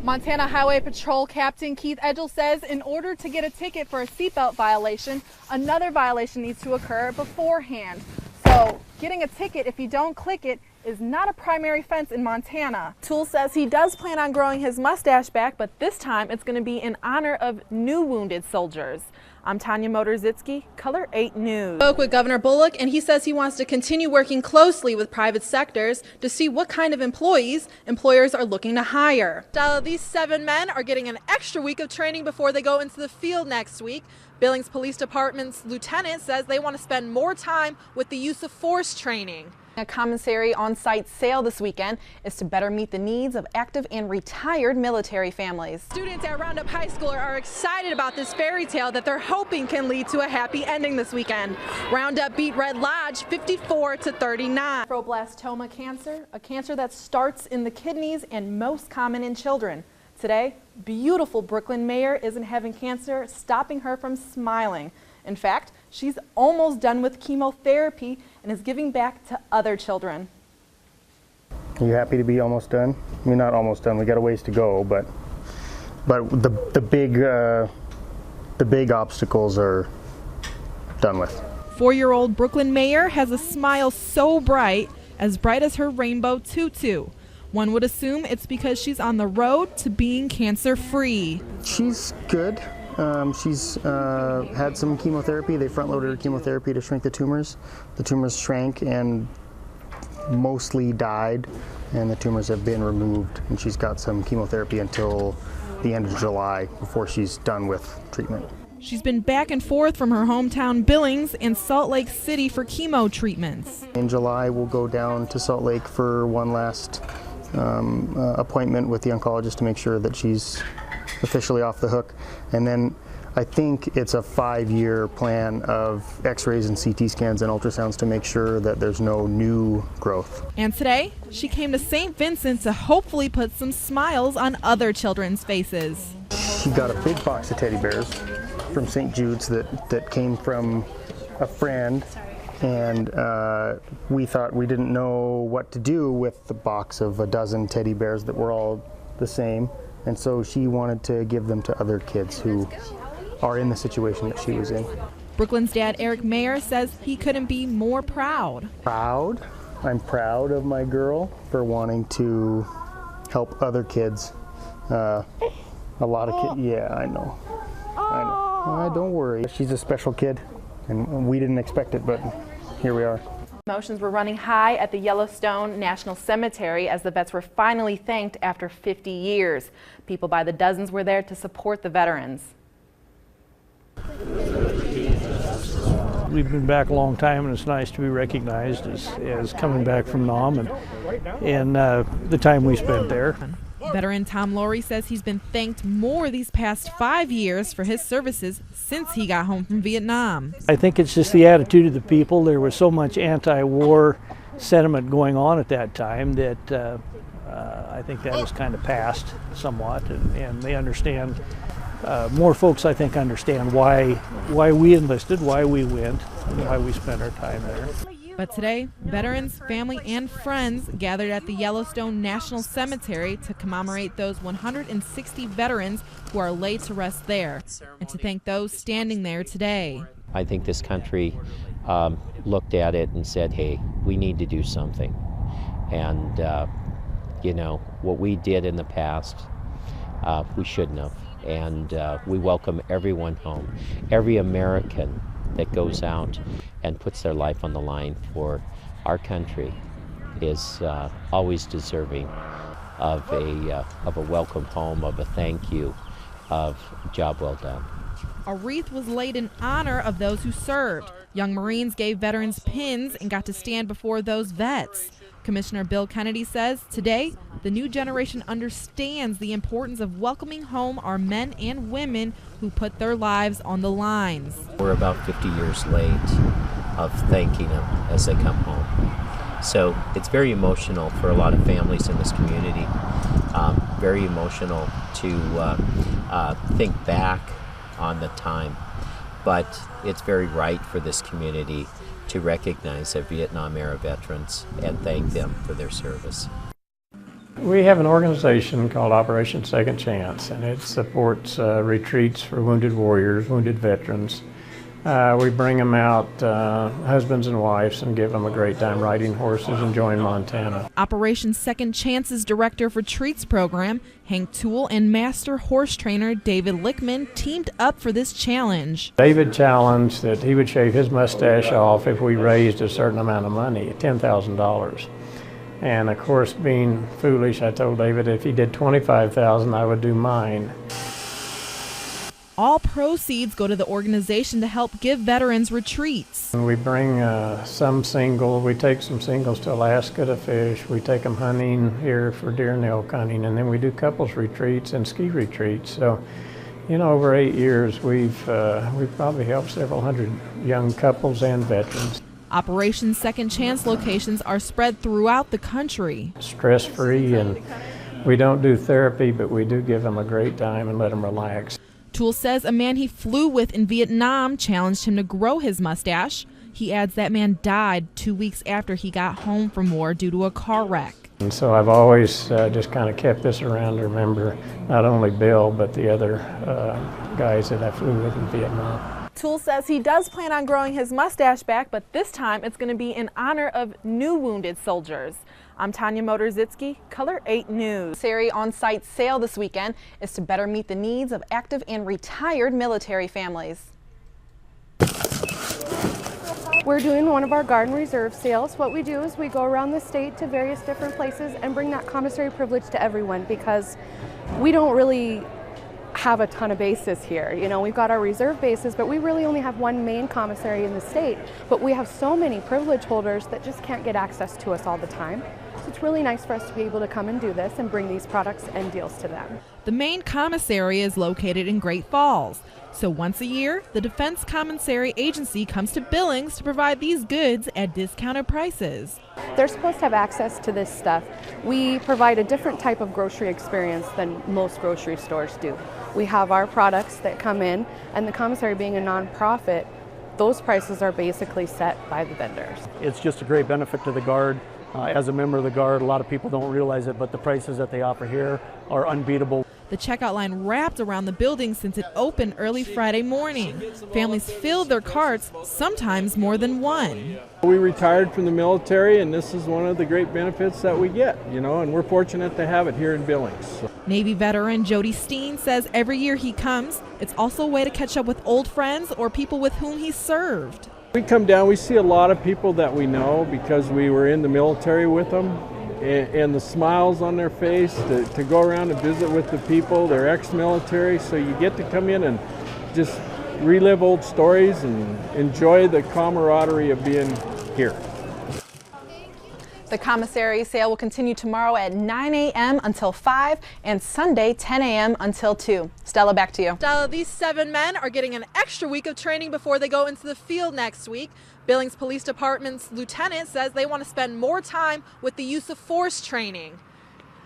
Montana Highway Patrol Captain Keith Edgel says in order to get a ticket for a seatbelt violation, another violation needs to occur beforehand. So getting a ticket if you don't click it is not a primary offense in Montana. Toole says he does plan on growing his mustache back, but this time it's going to be in honor of new wounded soldiers. I'm Tanya Motorzitsky, Color 8 News. Spoke with Governor Bullock, and he says he wants to continue working closely with private sectors to see what kind of employees employers are looking to hire. These 7 men are getting an extra week of training before they go into the field next week. Billings Police Department's lieutenant says they want to spend more time with the use of force training. A commissary on-site sale this weekend is to better meet the needs of active and retired military families. Students at Roundup High School are excited about this fairy tale that they're hoping can lead to a happy ending this weekend. Roundup beat Red Lodge 54-39. Neuroblastoma cancer, a cancer that starts in the kidneys and most common in children. Today, beautiful Brooklyn Mayer isn't having cancer stopping her from smiling. In fact, she's almost done with chemotherapy and is giving back to other children. Are you happy to be almost done? I mean, not almost done. We got a ways to go, but the big obstacles are done with. 4-year-old Brooklyn Mayer has a smile so bright as her rainbow tutu. One would assume it's because she's on the road to being cancer-free. She's good. She's had some chemotherapy. They front-loaded her chemotherapy to shrink the tumors. The tumors shrank and mostly died, and the tumors have been removed. And she's got some chemotherapy until the end of July before she's done with treatment. She's been back and forth from her hometown Billings and Salt Lake City for chemo treatments. In July, we'll go down to Salt Lake for one last appointment with the oncologist to make sure that she's officially off the hook. And then I think it's a 5-year plan of x-rays and CT scans and ultrasounds to make sure that there's no new growth. And today, she came to St. Vincent to hopefully put some smiles on other children's faces. She got a big box of teddy bears from St. Jude's that came from a friend, and we thought we didn't know what to do with the box of a dozen teddy bears that were all the same. And so she wanted to give them to other kids who are in the situation that she was in. Brooklyn's dad, Eric Mayer, says he couldn't be more proud. Proud? I'm proud of my girl for wanting to help other kids. A lot of kids, yeah, I know. Don't worry. She's a special kid, and we didn't expect it, but here we are. Emotions were running high at the Yellowstone National Cemetery as the vets were finally thanked after 50 years. People by the dozens were there to support the veterans. We've been back a long time, and it's nice to be recognized as coming back from Nam and the time we spent there. Veteran Tom Laurie says he's been thanked more these past 5 years for his services since he got home from Vietnam. I think it's just the attitude of the people. There was so much anti-war sentiment going on at that time that I think that was kind of past somewhat, and they understand. More folks, I think, understand why we enlisted, why we went, and why we spent our time there. But today, veterans, family, and friends gathered at the Yellowstone National Cemetery to commemorate those 160 veterans who are laid to rest there, and to thank those standing there today. I think this country looked at it and said, hey, we need to do something. And, you know, what we did in the past, we shouldn't have. And we welcome everyone home, every American that goes out and puts their life on the line for our country is always deserving of a welcome home, of a thank you, of a job well done. A wreath was laid in honor of those who served. Young Marines gave veterans pins and got to stand before those vets. Commissioner Bill Kennedy says today the new generation understands the importance of welcoming home our men and women who put their lives on the lines. We're about 50 years late of thanking them as they come home. So it's very emotional for a lot of families in this community, very emotional to think back on the time. But it's very right for this community to recognize our Vietnam-era veterans and thank them for their service. We have an organization called Operation Second Chance, and it supports retreats for wounded warriors, wounded veterans. We bring them out, husbands and wives, and give them a great time riding horses, enjoying Montana. Operation Second Chance's Director for Treats program, Hank Toole, and master horse trainer David Lickman teamed up for this challenge. David challenged that he would shave his mustache off if we raised a certain amount of money, $10,000. And of course, being foolish, I told David if he did $25,000, I would do mine. All proceeds go to the organization to help give veterans retreats. And we bring we take some singles to Alaska to fish. We take them hunting here for deer and elk hunting, and then we do couples retreats and ski retreats. So, you know, over 8 years, we've probably helped several hundred young couples and veterans. Operation Second Chance locations are spread throughout the country. Stress-free, and we don't do therapy, but we do give them a great time and let them relax. Toole says a man he flew with in Vietnam challenged him to grow his mustache. He adds that man died 2 weeks after he got home from war due to a car wreck. And so I've always just kind of kept this around to remember not only Bill, but the other guys that I flew with in Vietnam. Toole says he does plan on growing his mustache back, but this time it's going to be in honor of new wounded soldiers. I'm Tanya Motorzitsky, Color 8 News. Commissary on-site sale this weekend is to better meet the needs of active and retired military families. We're doing one of our Guard and Reserve sales. What we do is we go around the state to various different places and bring that commissary privilege to everyone, because we don't really have a ton of bases here. You know, we've got our reserve bases, but we really only have one main commissary in the state. But we have so many privilege holders that just can't get access to us all the time. So it's really nice for us to be able to come and do this and bring these products and deals to them. The main commissary is located in Great Falls. So once a year, the Defense Commissary Agency comes to Billings to provide these goods at discounted prices. They're supposed to have access to this stuff. We provide a different type of grocery experience than most grocery stores do. We have our products that come in, and the commissary being a nonprofit, those prices are basically set by the vendors. It's just a great benefit to the Guard. As a member of the Guard, a lot of people don't realize it, but the prices that they offer here are unbeatable. The checkout line wrapped around the building since it opened early Friday morning. Families filled their carts, sometimes more than one. We retired from the military, and this is one of the great benefits that we get, you know, and we're fortunate to have it here in Billings. Navy veteran Jody Steen says every year he comes, it's also a way to catch up with old friends or people with whom he served. We come down, we see a lot of people that we know because we were in the military with them, and the smiles on their face to go around and visit with the people. They're ex-military, so you get to come in and just relive old stories and enjoy the camaraderie of being here. The commissary sale will continue tomorrow at 9 a.m. until 5 and Sunday 10 a.m. until 2. Stella, back to you. Stella, these 7 men are getting an extra week of training before they go into the field next week. Billings Police Department's lieutenant says they want to spend more time with the use of force training.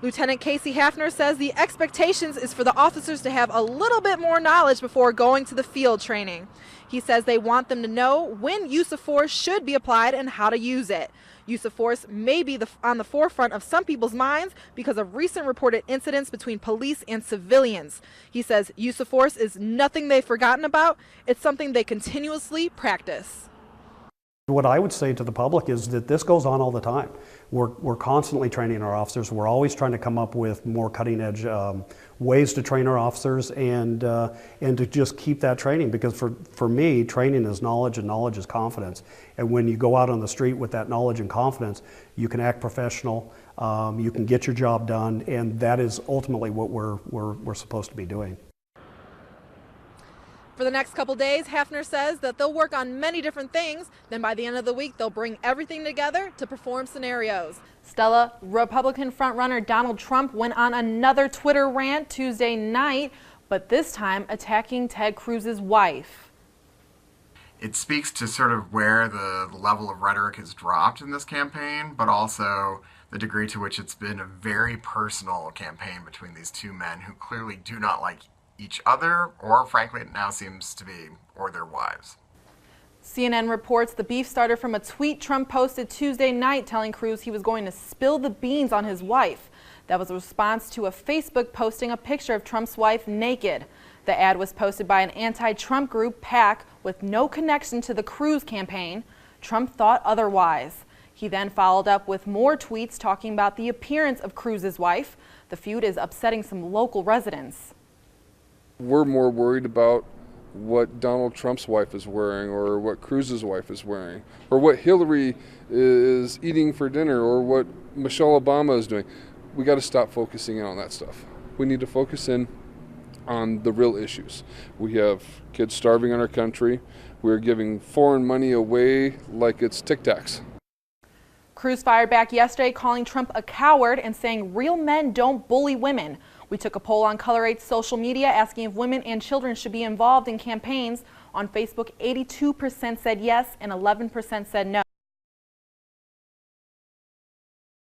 Lieutenant Casey Hafner says the expectations is for the officers to have a little bit more knowledge before going to the field training. He says they want them to know when use of force should be applied and how to use it. Use of force may be on the forefront of some people's minds because of recent reported incidents between police and civilians. He says use of force is nothing they've forgotten about. It's something they continuously practice. What I would say to the public is that this goes on all the time. We're constantly training our officers. We're always trying to come up with more cutting-edge ways to train our officers and to just keep that training, because for me, training is knowledge and knowledge is confidence. And when you go out on the street with that knowledge and confidence, you can act professional, you can get your job done, and that is ultimately what we're supposed to be doing. For the next couple days, Hafner says that they'll work on many different things. Then by the end of the week, they'll bring everything together to perform scenarios. Stella, Republican frontrunner Donald Trump went on another Twitter rant Tuesday night, but this time attacking Ted Cruz's wife. It speaks to sort of where the level of rhetoric has dropped in this campaign, but also the degree to which it's been a very personal campaign between these two men who clearly do not like each other, or frankly it now seems to be, or their wives. CNN reports the beef started from a tweet Trump posted Tuesday night telling Cruz he was going to spill the beans on his wife. That was a response to a Facebook posting a picture of Trump's wife naked. The ad was posted by an anti-Trump group, PAC, with no connection to the Cruz campaign. Trump thought otherwise. He then followed up with more tweets talking about the appearance of Cruz's wife. The feud is upsetting some local residents. We're more worried about what Donald Trump's wife is wearing, or what Cruz's wife is wearing, or what Hillary is eating for dinner, or what Michelle Obama is doing. We got to stop focusing in on that stuff. We need to focus in on the real issues. We have kids starving in our country. We're giving foreign money away like it's Tic Tacs. Cruz fired back yesterday, calling Trump a coward and saying real men don't bully women. We took a poll on Color 8's social media asking if women and children should be involved in campaigns. On Facebook, 82% said yes and 11% said no.